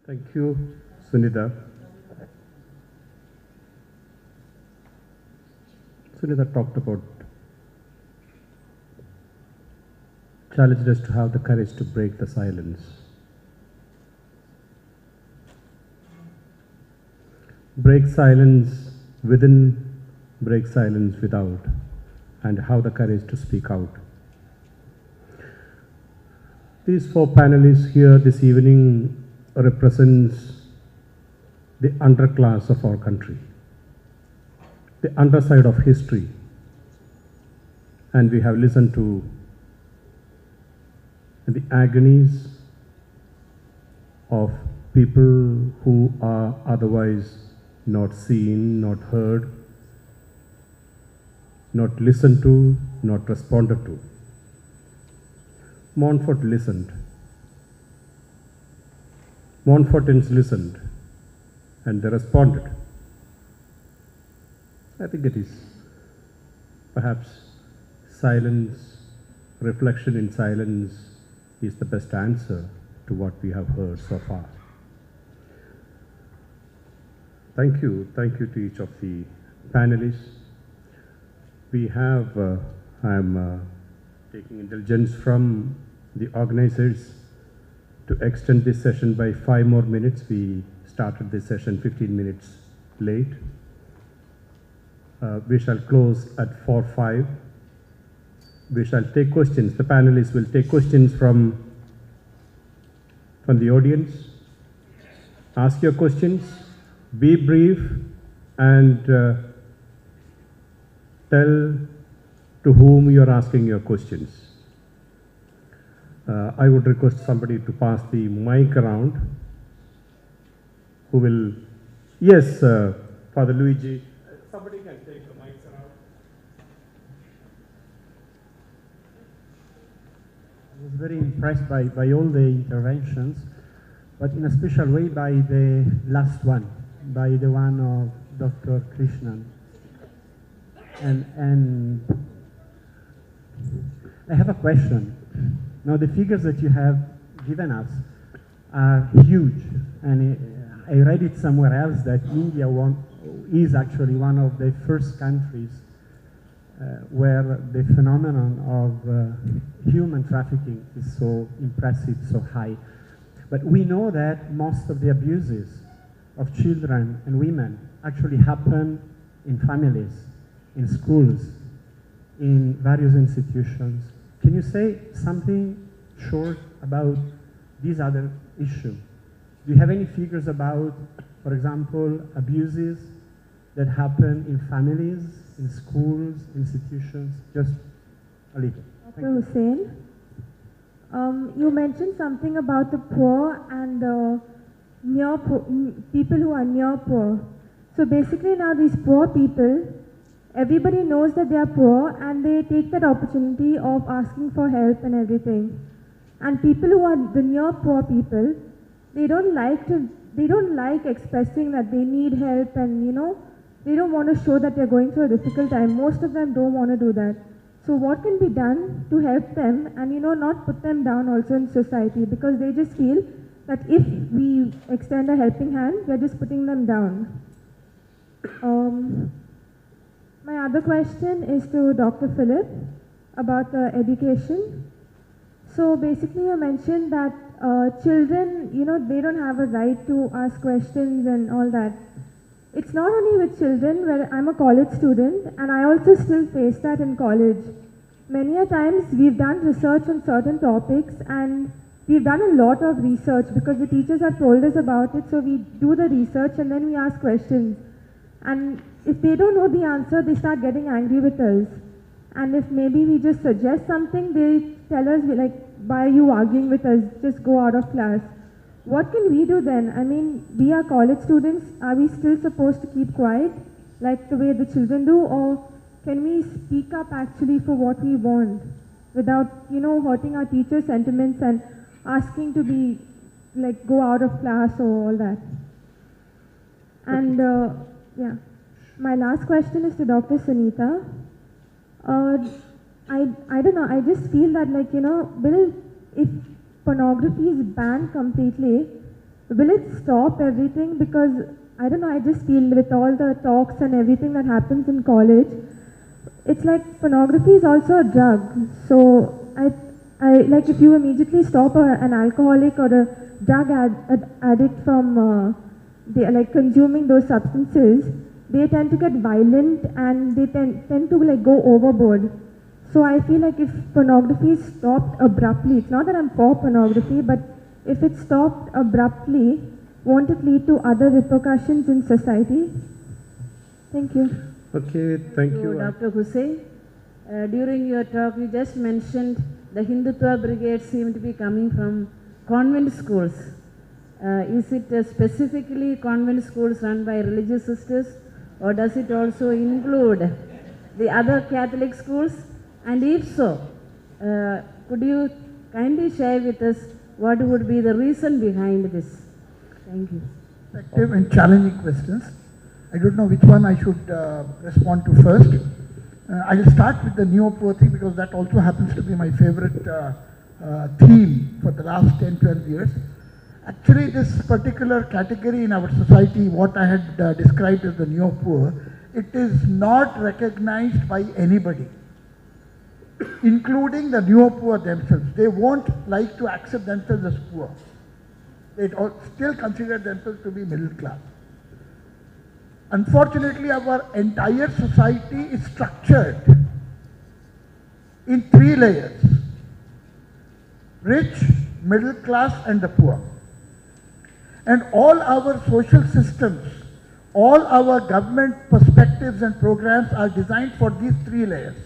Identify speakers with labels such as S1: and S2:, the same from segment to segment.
S1: Thank you, Sunita. Sunita talked about challenged us to have the courage to break the silence. Break silence within, break silence without, and have the courage to speak out. These four panelists here this evening represents the underclass of our country, the underside of history, and we have listened to the agonies of people who are otherwise not seen, not heard, not listened to, not responded to. Montfort listened. Montfortans listened, and they responded. I think it is perhaps silence, reflection in silence is the best answer to what we have heard so far. Thank you to each of the panelists. We have, I'm taking indulgence from the organizers to extend this session by 5 more minutes. We started this session 15 minutes late. We shall close at 4:05. We shall take questions. The panelists will take questions from the audience. Ask your questions, be brief, and tell to whom you are asking your questions. I would request somebody to pass the mic around. Who will? Yes, Father Luigi. Somebody can take the mics around.
S2: I was very impressed by all the interventions, but in a special way by the last one, by the one of Dr. Krishnan. And I have a question. Now, the figures that you have given us are huge, and I read it somewhere else that India is actually one of the first countries where the phenomenon of human trafficking is so impressive, so high. But we know that most of the abuses of children and women actually happen in families, in schools, in various institutions. Can you say something short about these other issues? Do you have any figures about, for example, abuses that happen in families, in schools, institutions? Just a little.
S3: Dr. Hussain, you mentioned something about the poor and the near poor, people who are near poor. So basically now these poor people, everybody knows that they are poor and they take that opportunity of asking for help and everything. And people who are the near poor people, they don't like expressing that they need help, and they don't want to show that they're going through a difficult time. Most of them don't want to do that. So what can be done to help them and not put them down also in society, because they just feel that if we extend a helping hand, we're just putting them down. My other question is to Dr. Philip about education. So basically you mentioned that children, they don't have a right to ask questions and all that. It's not only with children, where I'm a college student and I also still face that in college. Many a times we've done research on certain topics and we've done a lot of research because the teachers have told us about it, so we do the research and then we ask questions. And if they don't know the answer, they start getting angry with us. And if maybe we just suggest something, they tell us, like, why are you arguing with us? Just go out of class. What can we do then? I mean, we are college students. Are we still supposed to keep quiet, like the way the children do? Or can we speak up actually for what we want without, hurting our teachers' sentiments and asking to be, like, go out of class or all that? And, yeah. My last question is to Dr. Sunita. I don't know, I just feel that, like, if pornography is banned completely, will it stop everything? Because I don't know, I just feel with all the talks and everything that happens in college, it's like pornography is also a drug. So I like if you immediately stop an alcoholic or a drug addict from they like consuming those substances, they tend to get violent and they tend to like go overboard. So I feel like if pornography is stopped abruptly, it's not that I'm for pornography, but if it's stopped abruptly, won't it lead to other repercussions in society? Thank you.
S1: Okay, thank you.
S4: Dr. Hussain, during your talk you just mentioned the Hindutva brigade seem to be coming from convent schools. Is it specifically convent schools run by religious sisters, or does it also include the other Catholic schools? And if so, could you kindly share with us what would be the reason behind this? Thank you.
S5: Effective and challenging questions. I don't know which one I should respond to first. I will start with the neo-poor thing because that also happens to be my favorite theme for the last 10-12 years. Actually, this particular category in our society, what I had described as the neo-poor, it is not recognized by anybody, including the neo-poor themselves. They won't like to accept themselves as poor. They still consider themselves to be middle class. Unfortunately, our entire society is structured in 3 layers: rich, middle class and the poor. And all our social systems, all our government perspectives and programs are designed for these 3 layers.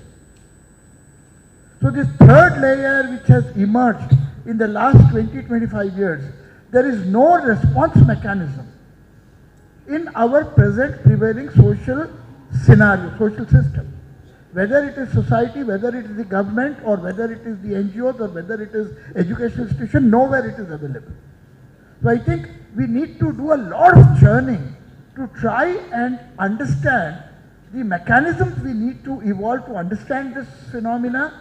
S5: So this 3rd layer which has emerged in the last 20-25 years, there is no response mechanism in our present prevailing social scenario, social system. Whether it is society, whether it is the government, or whether it is the NGOs, or whether it is educational institution, nowhere it is available. So I think we need to do a lot of churning to try and understand the mechanisms we need to evolve to understand this phenomena,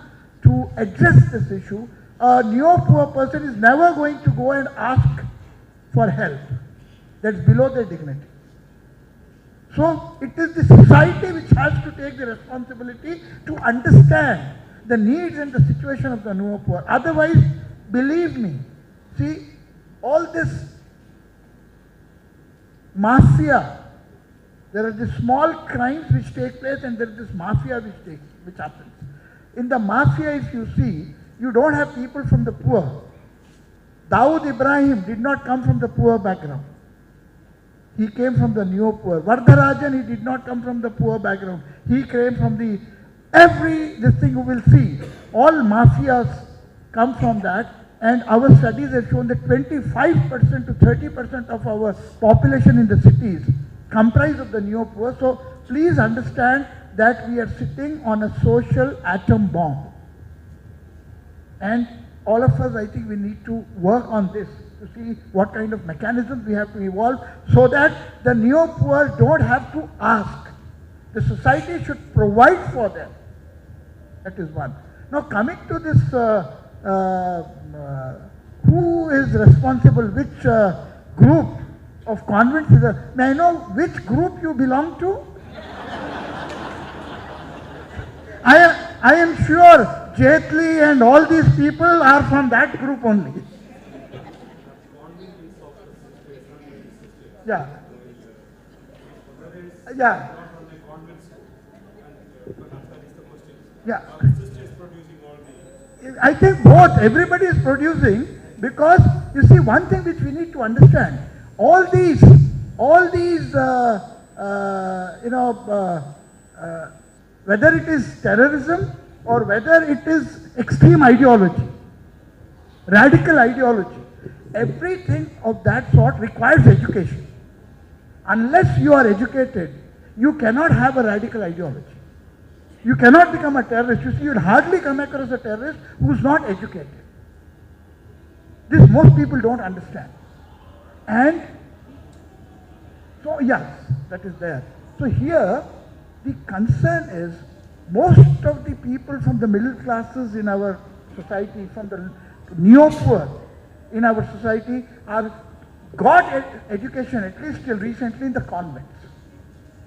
S5: to address this issue. A neo-poor person is never going to go and ask for help. That's below their dignity. So it is the society which has to take the responsibility to understand the needs and the situation of the neo-poor. Otherwise, believe me, see, all this mafia, there are the small crimes which take place and there is this mafia which happens. In the mafia, if you see, you don't have people from the poor. Dawood Ibrahim did not come from the poor background. He came from the neo-poor. Vardharajan, he did not come from the poor background. He came from the, this thing you will see, all mafias come from that, and our studies have shown that 25% to 30% of our population in the cities comprise of the neo-poor. So please understand that we are sitting on a social atom bomb. And all of us, I think we need to work on this to see what kind of mechanisms we have to evolve so that the neo-poor don't have to ask. The society should provide for them. That is one. Now coming to this, who is responsible, which group of convents is there? May I know which group you belong to? I am sure Jetli and all these people are from that group only. Yeah. Yeah. Yeah. I think both, everybody is producing, because you see one thing which we need to understand, all these whether it is terrorism or whether it is extreme ideology, radical ideology, everything of that sort requires education. Unless you are educated, you cannot have a radical ideology. You cannot become a terrorist. You see, you'll hardly come across a terrorist who's not educated. This most people don't understand. And so, yes, that is there. So here, the concern is most of the people from the middle classes in our society, from the neo-poor in our society, are got education, at least till recently, in the convents.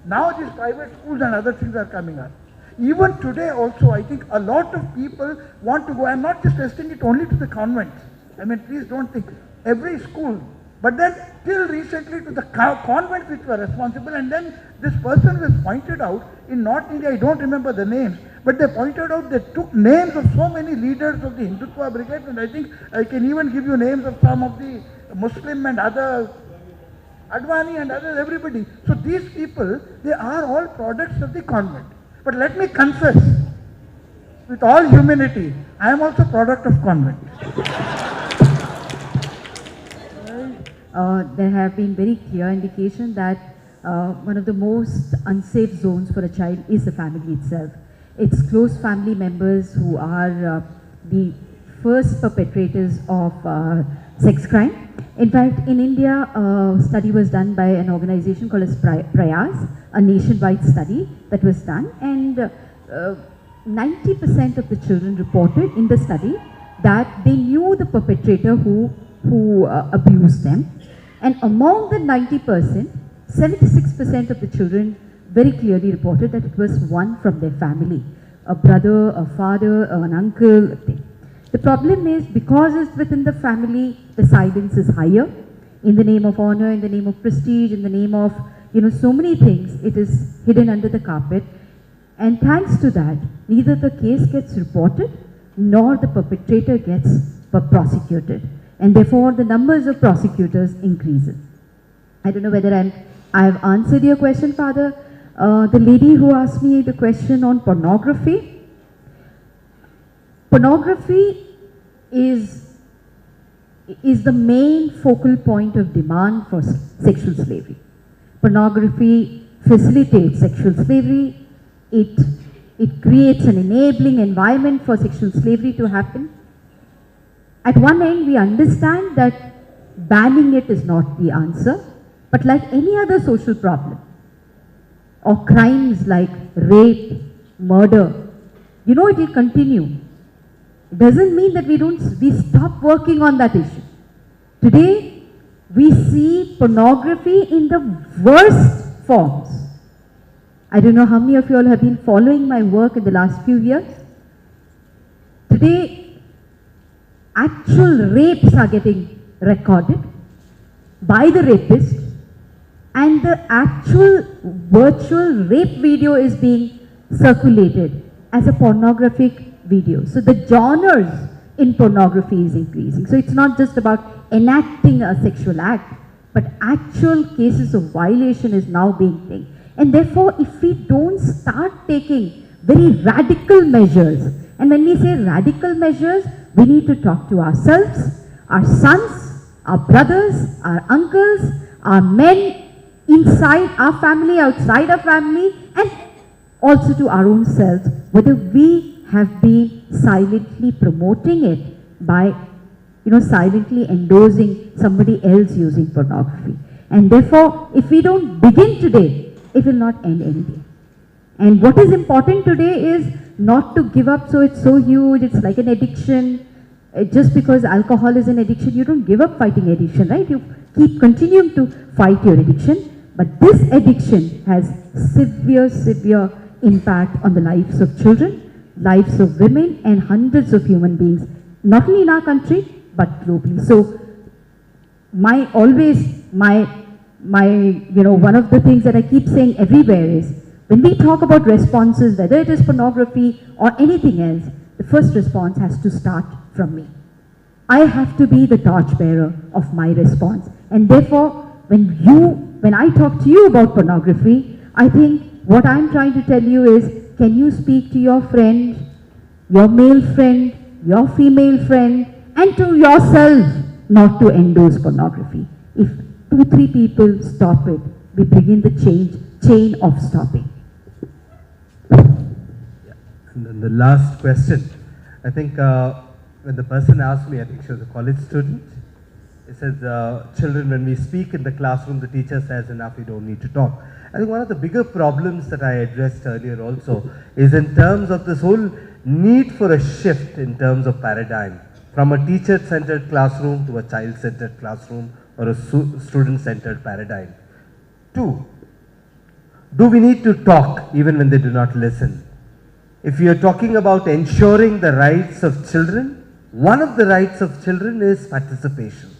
S5: Now these private schools and other things are coming up. Even today also, I think a lot of people want to go. I'm not just testing it only to the convents. I mean, please don't think every school. But then till recently to the convents which were responsible, and then this person was pointed out in North India, I don't remember the names, but they pointed out, they took names of so many leaders of the Hindutva brigade, and I think I can even give you names of some of the Muslim and other, Advani and others, everybody. So these people, they are all products of the convent. But let me confess, with all humility, I am also product of convent.
S6: There have been very clear indication that one of the most unsafe zones for a child is the family itself. It's close family members who are the first perpetrators of sex crime. In fact, in India, a study was done by an organization called as Prayas, a nationwide study that was done, and 90% of the children reported in the study that they knew the perpetrator who abused them. And among the 90%, 76% of the children very clearly reported that it was one from their family, a brother, a father, an uncle, a thing. The problem is, because it's within the family, the silence is higher. In the name of honor, in the name of prestige, in the name of, so many things, it is hidden under the carpet. And thanks to that, neither the case gets reported, nor the perpetrator gets prosecuted. And therefore, the numbers of prosecutors increases. I don't know whether I have answered your question, Father. The lady who asked me the question on pornography. Pornography is the main focal point of demand for sexual slavery. Pornography facilitates sexual slavery. It creates an enabling environment for sexual slavery to happen. At one end, we understand that banning it is not the answer, but like any other social problem, or crimes like rape, murder, it will continue. It doesn't mean that we stop working on that issue. Today, we see pornography in the worst forms. I don't know how many of you all have been following my work in the last few years. Today, actual rapes are getting recorded by the rapist, and the actual virtual rape video is being circulated as a pornographic video. So the genres in pornography is increasing. So it's not just about enacting a sexual act, but actual cases of violation is now being taken. And therefore, if we don't start taking very radical measures, and when we say radical measures, we need to talk to ourselves, our sons, our brothers, our uncles, our men inside our family, outside our family, and also to our own selves, whether we have been silently promoting it by, silently endorsing somebody else using pornography. And therefore, if we don't begin today, it will not end any day. And what is important today is not to give up, so it's so huge, it's like an addiction. Just because alcohol is an addiction, you don't give up fighting addiction, right? You keep continuing to fight your addiction. But this addiction has severe impact on the lives of children, lives of women, and hundreds of human beings, not only in our country, but globally. So, one of the things that I keep saying everywhere is, when we talk about responses, whether it is pornography or anything else, the first response has to start from me. I have to be the torchbearer of my response. And therefore, when I talk to you about pornography, I think what I'm trying to tell you is, can you speak to your friend, your male friend, your female friend, and to yourself not to endorse pornography. If 2-3 people stop it, we begin the chain of stopping.
S7: And then the last question, I think when the person asked me, I think she was a college student, it says, children, when we speak in the classroom, the teacher says enough, we don't need to talk. I think one of the bigger problems that I addressed earlier also is in terms of this whole need for a shift in terms of paradigm from a teacher-centered classroom to a child-centered classroom or a student-centered paradigm. 2, do we need to talk even when they do not listen? If we are talking about ensuring the rights of children, one of the rights of children is participation,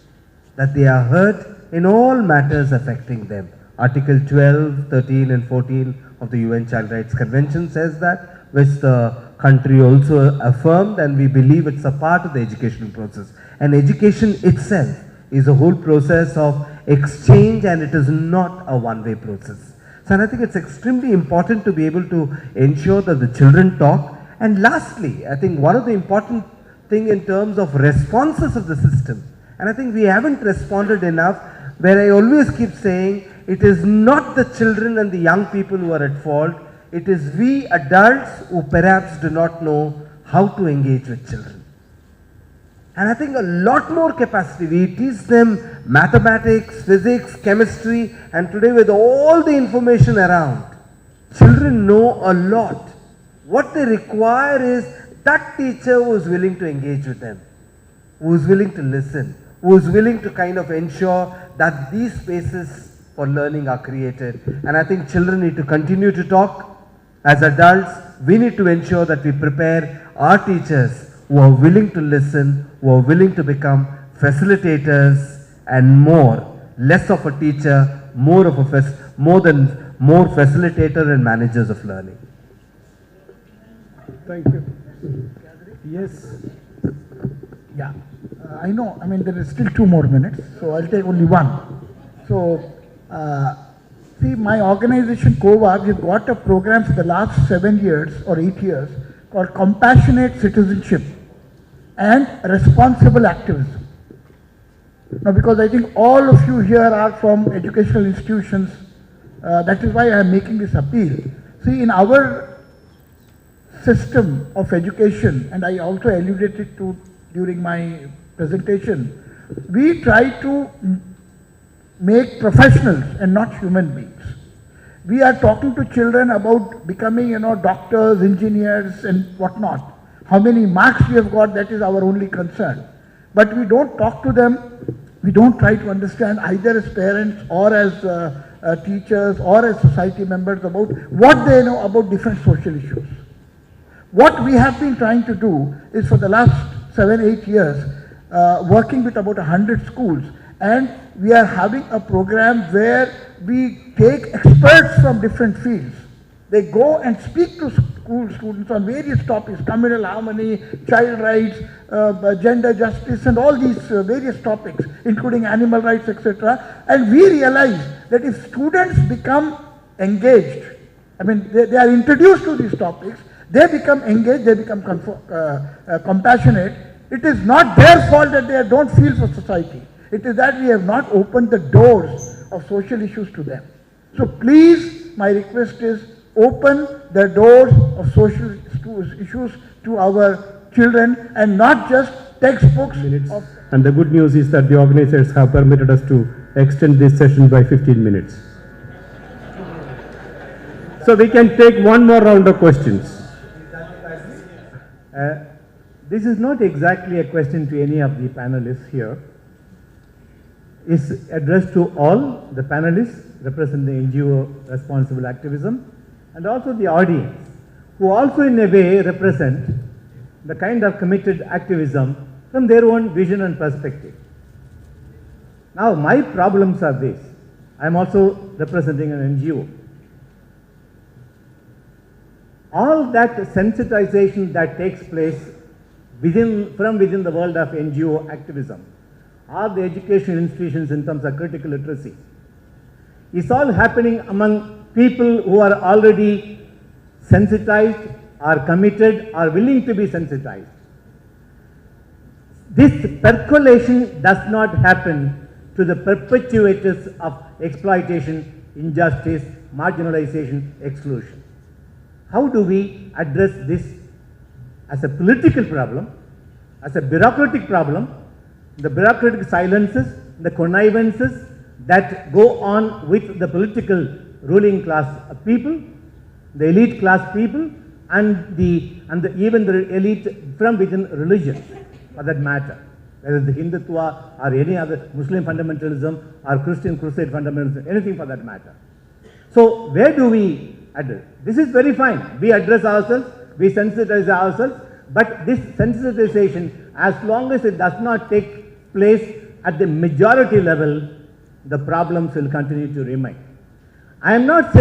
S7: that they are heard in all matters affecting them. Article 12, 13 and 14 of the UN Child Rights Convention says that, which the country also affirmed, and we believe it's a part of the educational process. And education itself is a whole process of exchange, and it is not a one-way process. So I think it's extremely important to be able to ensure that the children talk. And lastly, I think one of the important thing in terms of responses of the system, and I think we haven't responded enough, where I always keep saying it is not the children and the young people who are at fault, it is we adults who perhaps do not know how to engage with children. And I think a lot more capacity, we teach them mathematics, physics, chemistry, and today with all the information around, children know a lot. What they require is that teacher who is willing to engage with them, who is willing to listen, who is willing to kind of ensure that these spaces for learning are created. And I think children need to continue to talk. As adults, we need to ensure that we prepare our teachers who are willing to listen, who are willing to become facilitators and more, less of a teacher, more facilitator and managers of learning.
S1: Thank you.
S5: Yes. Yeah. I know, I mean, there is still 2 more minutes, so I'll take only one. So, see, my organization, COVA, we've got a program for the last 7 years or 8 years called Compassionate Citizenship and Responsible Activism. Now, because I think all of you here are from educational institutions, that is why I am making this appeal. See, in our system of education, and I also alluded it to during my presentation, we try to make professionals and not human beings. We are talking to children about becoming, doctors, engineers and whatnot. How many marks we have got, that is our only concern. But we don't talk to them, we don't try to understand either as parents or as teachers or as society members about what they know about different social issues. What we have been trying to do is for the last 7-8 years, working with about 100 schools, and we are having a program where we take experts from different fields. They go and speak to school students on various topics, communal harmony, child rights, gender justice and all these various topics, including animal rights, etc. And we realize that if students become engaged, I mean they are introduced to these topics, they become engaged, they become compassionate. It is not their fault that they don't feel for society. It is that we have not opened the doors of social issues to them. So please, my request is open the doors of social issues to our children and not just textbooks.
S1: And the good news is that the organizers have permitted us to extend this session by 15 minutes. So we can take one more round of questions.
S2: This is not exactly a question to any of the panelists here. It's addressed to all the panelists representing NGO responsible activism and also the audience, who also in a way represent the kind of committed activism from their own vision and perspective. Now my problems are this. I am also representing an NGO. All that sensitization that takes place from within the world of NGO activism, or the educational institutions in terms of critical literacy, is all happening among people who are already sensitized, are committed, are willing to be sensitized. This percolation does not happen to the perpetuators of exploitation, injustice, marginalization, exclusion. How do we address this as a political problem, as a bureaucratic problem, the bureaucratic silences, the connivances that go on with the political ruling class people, the elite class people, and even the elite from within religion, for that matter.
S8: whether it's the Hindutva or any other Muslim fundamentalism or Christian crusade fundamentalism, anything for that matter. So where do we address? This is very fine. We address ourselves, we sensitize ourselves, but this sensitization, as long as it does not take place at the majority level, the problems will continue to remain. I am not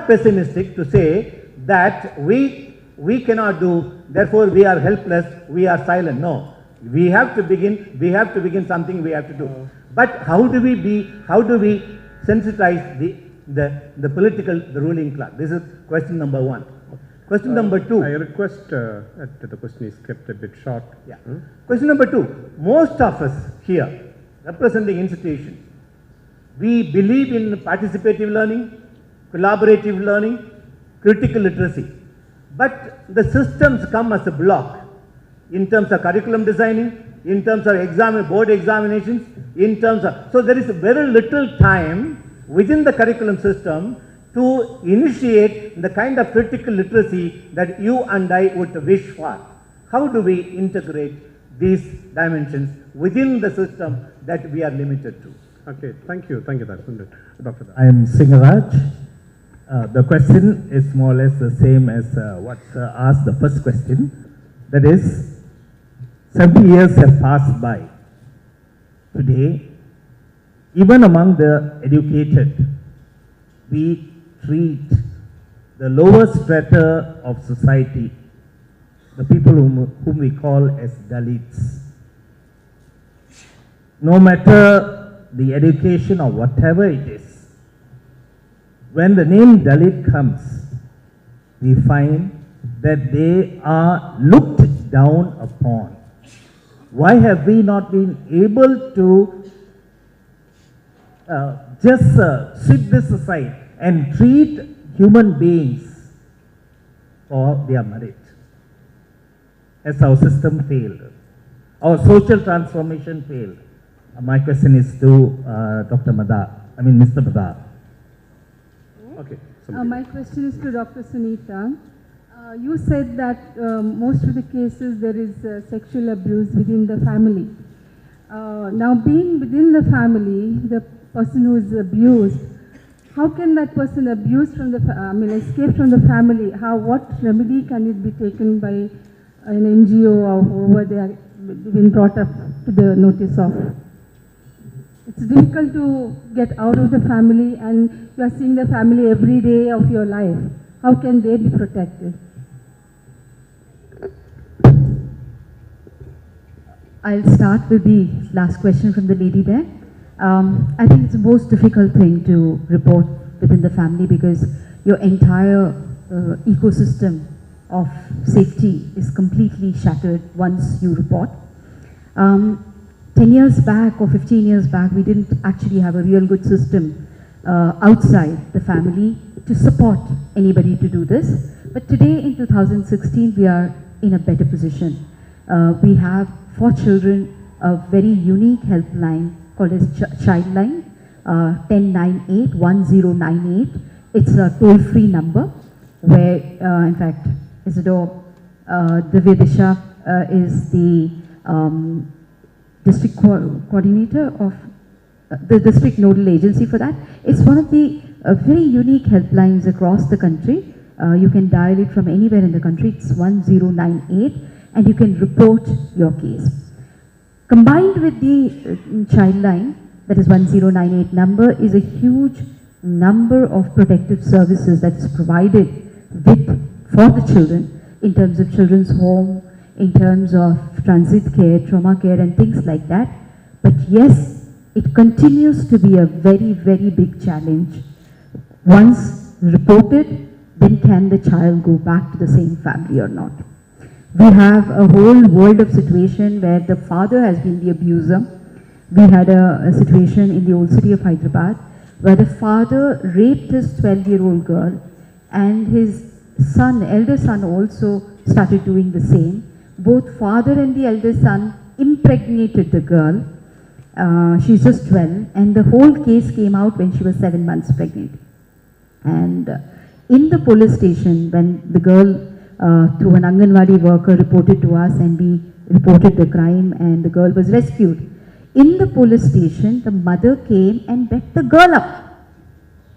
S8: pessimistic to say that we cannot do, therefore we are helpless, we are silent. No. We have to begin something we have to do. But how do we sensitize the ruling class? This is question number one. Question number two.
S1: I request that the question is kept a bit short.
S8: Yeah. Question number two. Most of us here, representing institutions, we believe in participative learning, collaborative learning, critical literacy. But the systems come as a block in terms of curriculum designing, in terms of board examinations, in terms of, so there is very little time within the curriculum system to initiate the kind of critical literacy that you and I would wish for. How do we integrate these dimensions within the system that we are limited to?
S1: Okay, thank you, Dr.
S9: I am Singaraj. The question is more or less the same as what's asked the first question. That is, 70 years have passed by. Today, even among the educated, we treat the lower strata of society, the people whom we call as Dalits. No matter the education or whatever it is, when the name Dalit comes, we find that they are looked down upon. Why have we not been able to just sweep this aside and treat human beings for their merit? As our system failed, our social transformation failed. My question is to Mr. Madar.
S1: Okay.
S10: My question is to Dr. Sunita. You said that most of the cases there is sexual abuse within the family. Now being within the family, the person who is abused, how can that person abused from the, escape from the family? What remedy can it be taken by an NGO or whoever they are been brought up to the notice of? It's difficult to get out of the family, and you are seeing the family every day of your life. How can they be protected?
S6: I'll start with the last question from the lady there. I think it's the most difficult thing to report within the family, because your entire ecosystem of safety is completely shattered once you report. 10 years back or 15 years back, we didn't actually have a real good system outside the family to support anybody to do this. But today in 2016, we are in a better position. We have for children a very unique helpline called as Childline, 1098-1098. It's a toll-free number where, in fact, Isidore Divya Disha is the district coordinator of the district nodal agency for that. It's one of the very unique helplines across the country. You can dial it from anywhere in the country. It's 1098, and you can report your case. Combined with the Childline, that is 1098 number, is a huge number of protective services that is provided for the children, in terms of children's home, in terms of transit care, trauma care, and things like that. But yes, it continues to be a very, very big challenge. Once reported, then can the child go back to the same family or not? We have a whole world of situation where the father has been the abuser. We had a situation in the old city of Hyderabad where the father raped his 12-year-old girl, and his son, elder son, also started doing the same. Both father and the elder son impregnated the girl. She's just 12, and the whole case came out when she was 7 months pregnant. And in the police station, when the girl through an Anganwadi worker reported to us, and we reported the crime and the girl was rescued. In the police station, the mother came and beat the girl up,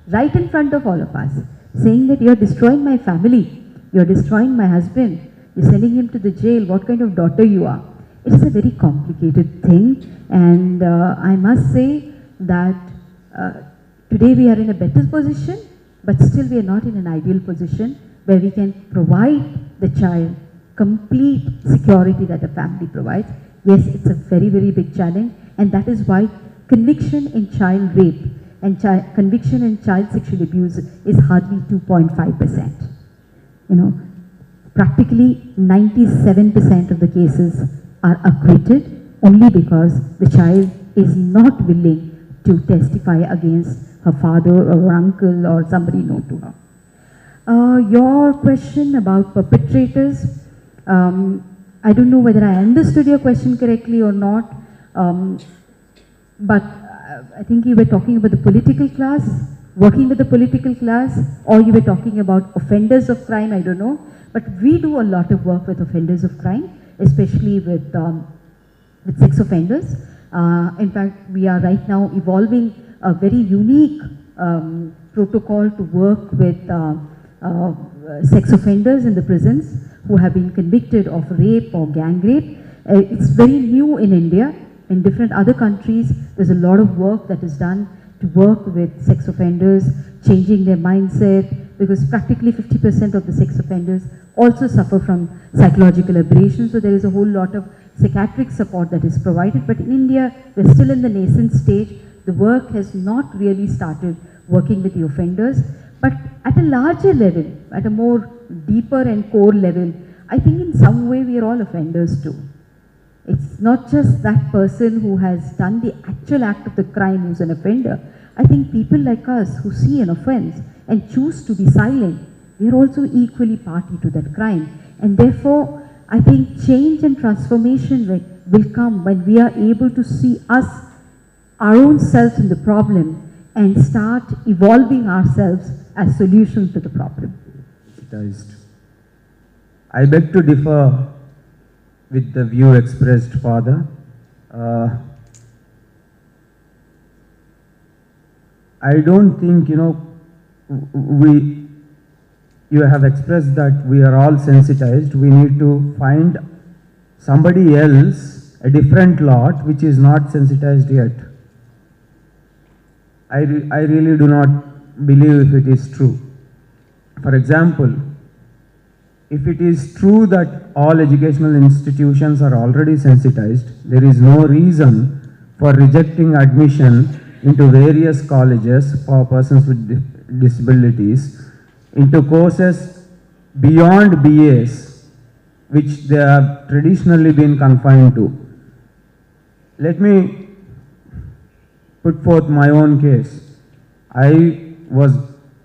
S6: right in front of all of us, saying that you're destroying my family, you're destroying my husband, you're sending him to the jail, what kind of daughter you are. It is a very complicated thing, and I must say that today we are in a better position, but still we are not in an ideal position where we can provide the child complete security that a family provides. Yes, it's a very, very big challenge, and that is why conviction in child rape and conviction in child sexual abuse is hardly 2.5%. You know, practically 97% of the cases are acquitted only because the child is not willing to testify against her father or her uncle or somebody known to her. Your question about perpetrators, I don't know whether I understood your question correctly or not, but I think you were talking about the political class, working with the political class, or you were talking about offenders of crime, I don't know. But we do a lot of work with offenders of crime, especially with sex offenders. In fact, we are right now evolving a very unique protocol to work with sex offenders in the prisons who have been convicted of rape or gang rape. It's very new in India. In different other countries, there's a lot of work that is done to work with sex offenders, changing their mindset, because practically 50% of the sex offenders also suffer from psychological aberrations, so there is a whole lot of psychiatric support that is provided. But in India, we're still in the nascent stage. The work has not really started working with the offenders, but at a larger level, at a more deeper and core level, I think in some way we are all offenders too. It's not just that person who has done the actual act of the crime who's an offender. I think people like us who see an offense and choose to be silent, we are also equally party to that crime. And therefore, I think change and transformation will come when we are able to see us, our own selves in the problem, and start evolving ourselves as solutions to the problem.
S11: I beg to differ with the view expressed further. I don't think, you have expressed that we are all sensitized. We need to find somebody else, a different lot, which is not sensitized yet. I really do not believe if it is true. For example, if it is true that all educational institutions are already sensitized, there is no reason for rejecting admission into various colleges for persons with disabilities into courses beyond BAs, which they have traditionally been confined to. Let me put forth my own case. I was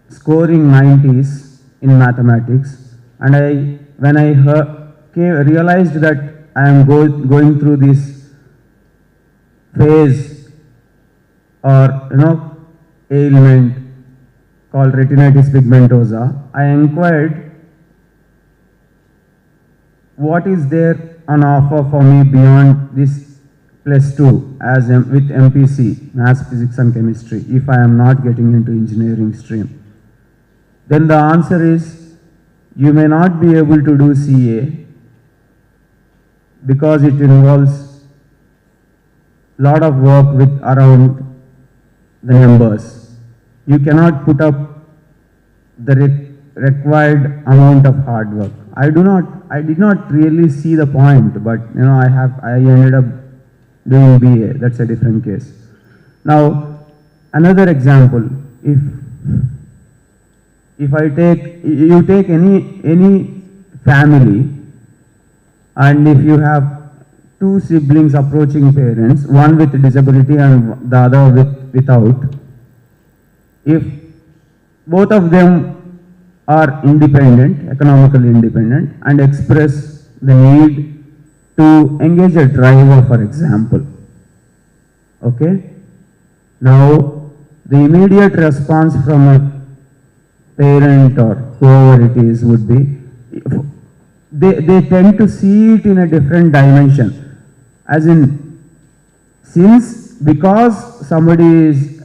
S11: scoring 90s in mathematics, and when I realized that I am going through this phase or ailment called retinitis pigmentosa, I inquired what is there on offer for me beyond this +2 as with MPC, Maths, Physics and Chemistry, if I am not getting into engineering stream. Then the answer is, you may not be able to do CA because it involves a lot of work with around the numbers. You cannot put up the required amount of hard work. I did not really see the point, but I ended up doing BA. That's a different case. Now, another example, if you take any family, and if you have two siblings approaching parents, one with disability and the other without, if both of them are independent, economically independent, and express the need to engage a driver, for example, okay? Now, the immediate response from a parent or whoever it is would be, they tend to see it in a different dimension. As in, because somebody is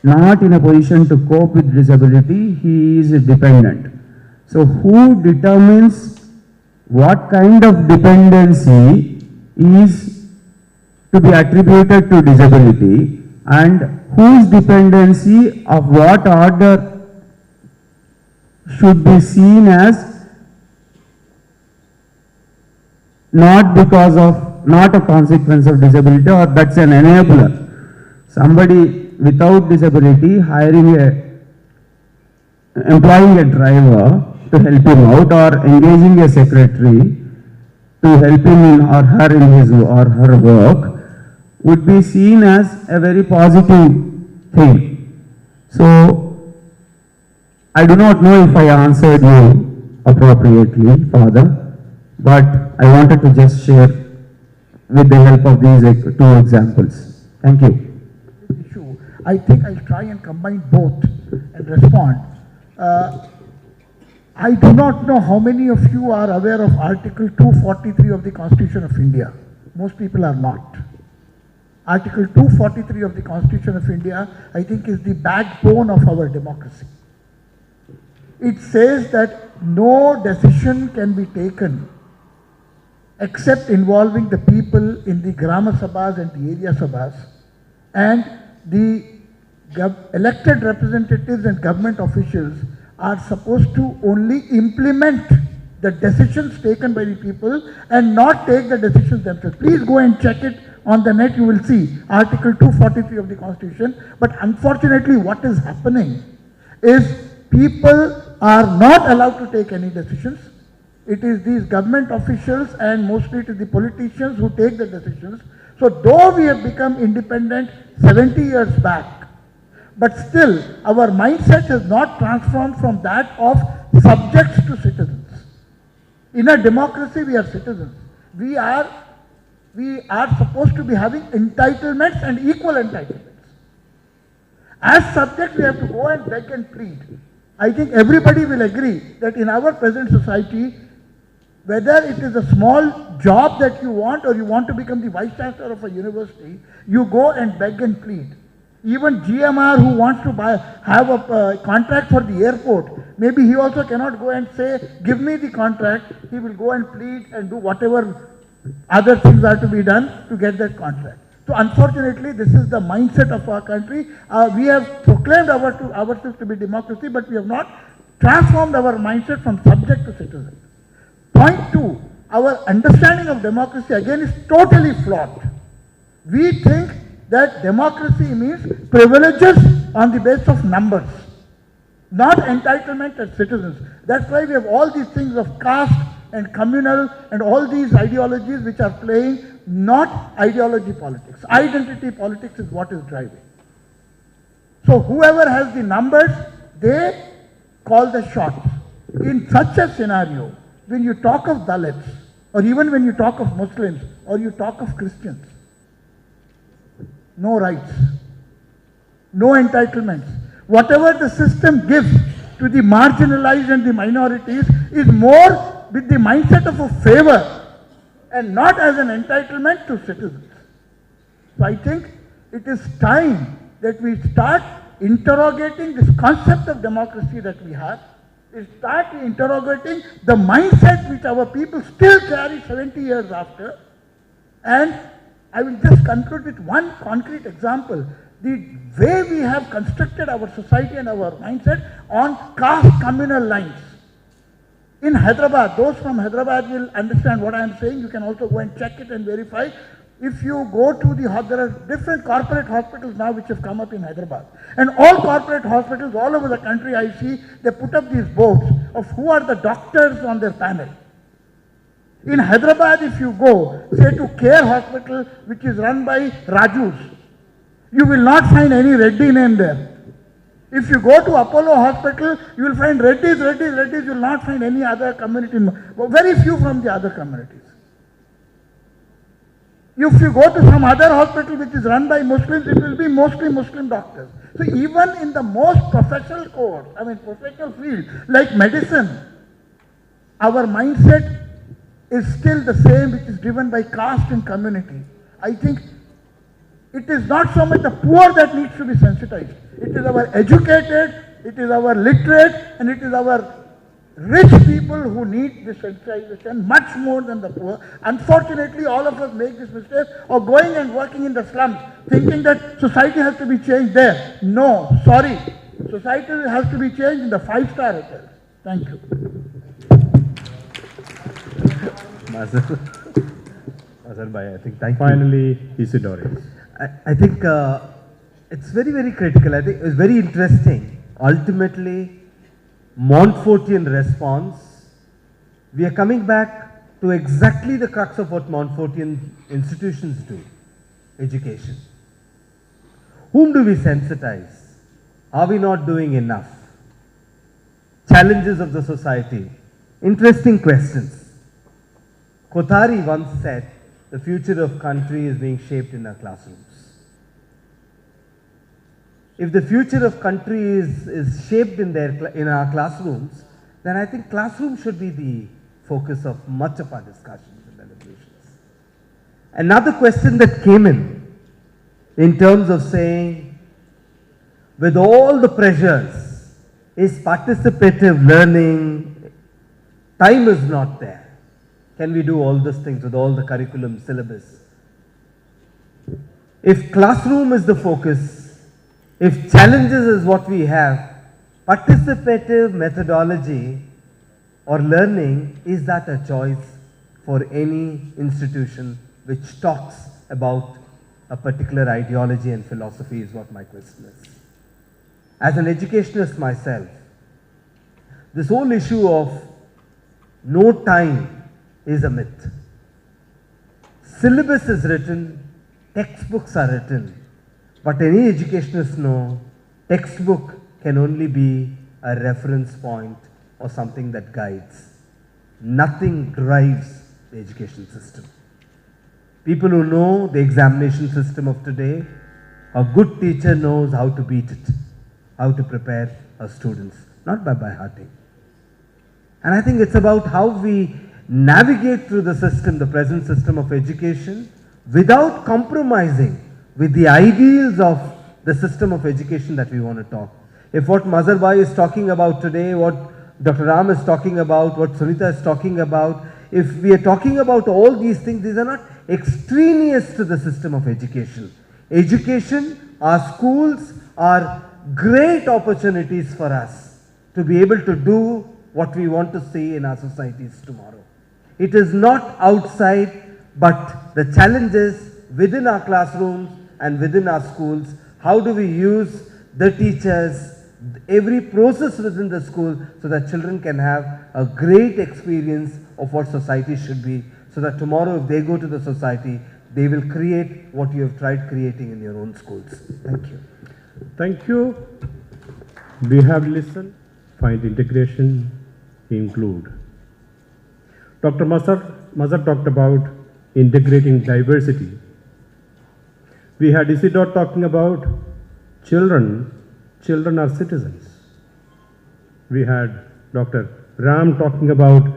S11: not in a position to cope with disability, he is dependent. So who determines what kind of dependency is to be attributed to disability, and whose dependency of what order should be seen as not a consequence of disability, or that's an enabler. Somebody without disability employing a driver to help him out, or engaging a secretary to help him in or her in his or her work, would be seen as a very positive thing. So, I do not know if I answered you appropriately, Father, but I wanted to just share with the help of these two examples. Thank you.
S5: I think I'll try and combine both and respond. I do not know how many of you are aware of Article 243 of the Constitution of India. Most people are not. Article 243 of the Constitution of India, I think, is the backbone of our democracy. It says that no decision can be taken except involving the people in the Grama Sabhas and the area Sabhas, and the elected representatives and government officials are supposed to only implement the decisions taken by the people and not take the decisions themselves. Please go and check it on the net, you will see Article 243 of the Constitution. But unfortunately, what is happening is people are not allowed to take any decisions. It is these government officials and mostly it is the politicians who take the decisions. So though we have become independent 70 years back, but still our mindset has not transformed from that of subjects to citizens. In a democracy, we are citizens. We are supposed to be having entitlements and equal entitlements. As subjects, we have to go and beg and plead. I think everybody will agree that in our present society, whether it is a small job that you want or you want to become the vice chancellor of a university, you go and beg and plead. Even GMR who wants to have a contract for the airport, maybe he also cannot go and say, give me the contract. He will go and plead and do whatever other things are to be done to get that contract. So unfortunately, this is the mindset of our country. We have proclaimed ourselves to be democracy, but we have not transformed our mindset from subject to citizen. Point two, our understanding of democracy again is totally flawed. We think that democracy means privileges on the basis of numbers, not entitlement as citizens. That's why we have all these things of caste and communal and all these ideologies which are playing, not ideology politics. Identity politics is what is driving. So whoever has the numbers, they call the shots. In such a scenario, when you talk of Dalits, or even when you talk of Muslims, or you talk of Christians, no rights, no entitlements. Whatever the system gives to the marginalized and the minorities is more with the mindset of a favor and not as an entitlement to citizens. So I think it is time that we start interrogating this concept of democracy that we have. We start interrogating the mindset which our people still carry 70 years after. And I will just conclude with one concrete example. The way we have constructed our society and our mindset on caste communal lines. In Hyderabad, those from Hyderabad will understand what I am saying. You can also go and check it and verify. If you go to there are different corporate hospitals now which have come up in Hyderabad. And all corporate hospitals all over the country, I see, they put up these boards of who are the doctors on their panel. In Hyderabad, if you go, say to Care Hospital, which is run by Rajus, you will not find any Reddy name there. If you go to Apollo Hospital, you will find Reddys, you will not find any other community, very few from the other communities. If you go to some other hospital which is run by Muslims, it will be mostly Muslim doctors. So even in the most professional professional field, like medicine, our mindset is still the same, which is driven by caste and community. I think it is not so much the poor that needs to be sensitized. It is our educated, it is our literate, and it is our rich people who need this sensitization much more than the poor. Unfortunately, all of us make this mistake of going and working in the slums, thinking that society has to be changed there. No, sorry. Society has to be changed in the 5-star hotels. Thank you.
S7: Mazhar Bhai, I think, thank you.
S1: Finally, Isidore.
S7: I think it's very, very critical. I think it's very interesting. Ultimately, Montfortian response, we are coming back to exactly the crux of what Montfortian institutions do, education. Whom do we sensitize? Are we not doing enough? Challenges of the society. Interesting questions. Kothari once said, the future of country is being shaped in our classrooms. If the future of country is shaped in our classrooms, then I think classroom should be the focus of much of our discussions and deliberations. Another question that came in terms of saying, with all the pressures, is participative learning, time is not there. Can we do all these things with all the curriculum syllabus? If classroom is the focus, if challenges is what we have, participative methodology or learning, is that a choice for any institution which talks about a particular ideology and philosophy is what my question is. As an educationist myself, this whole issue of no time is a myth. Syllabus is written, textbooks are written, but any educationists know textbook can only be a reference point or something that guides. Nothing drives the education system. People who know the examination system of today, a good teacher knows how to beat it, how to prepare our students, not by hearting. And I think it's about how we navigate through the system, the present system of education, without compromising with the ideals of the system of education that we want to talk. If what Mazhar Bhai is talking about today, what Dr. Ram is talking about, what Sunita is talking about, if we are talking about all these things, these are not extraneous to the system of education. Education, our schools are great opportunities for us to be able to do what we want to see in our societies tomorrow. It is not outside, but the challenges within our classrooms and within our schools. How do we use the teachers, every process within the school, so that children can have a great experience of what society should be, so that tomorrow if they go to the society, they will create what you have tried creating in your own schools. Thank you.
S1: Thank you. We have listened. Find integration, include. Dr. Mazhar talked about integrating diversity. We had Isidore talking about children are citizens. We had Dr. Ram talking about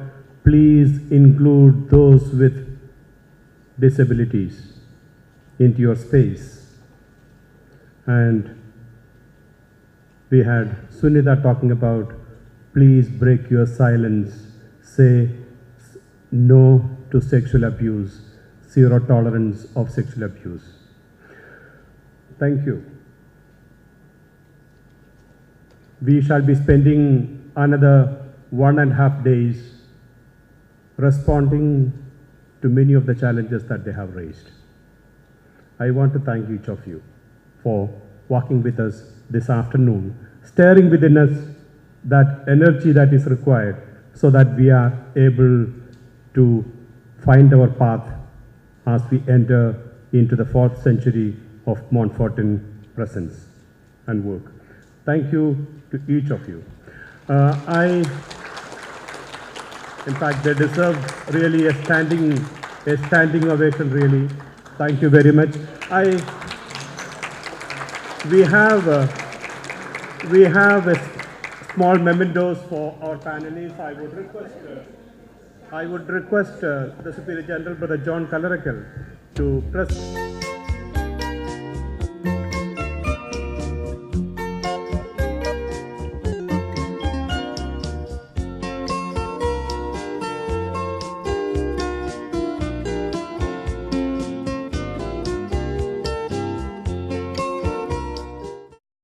S1: please include those with disabilities into your space. And we had Sunita talking about please break your silence, say no to sexual abuse, zero tolerance of sexual abuse. Thank you. We shall be spending another 1.5 days responding to many of the challenges that they have raised. I want to thank each of you for walking with us this afternoon, stirring within us that energy that is required so that we are able to find our path as we enter into the 4th century of Montfortan presence and work. Thank you to each of you. In fact, they deserve really a standing ovation, really. Thank you very much. We have a small mementos for our panelists. I would request I would request the Superior General, Brother John Kalarakel, to press.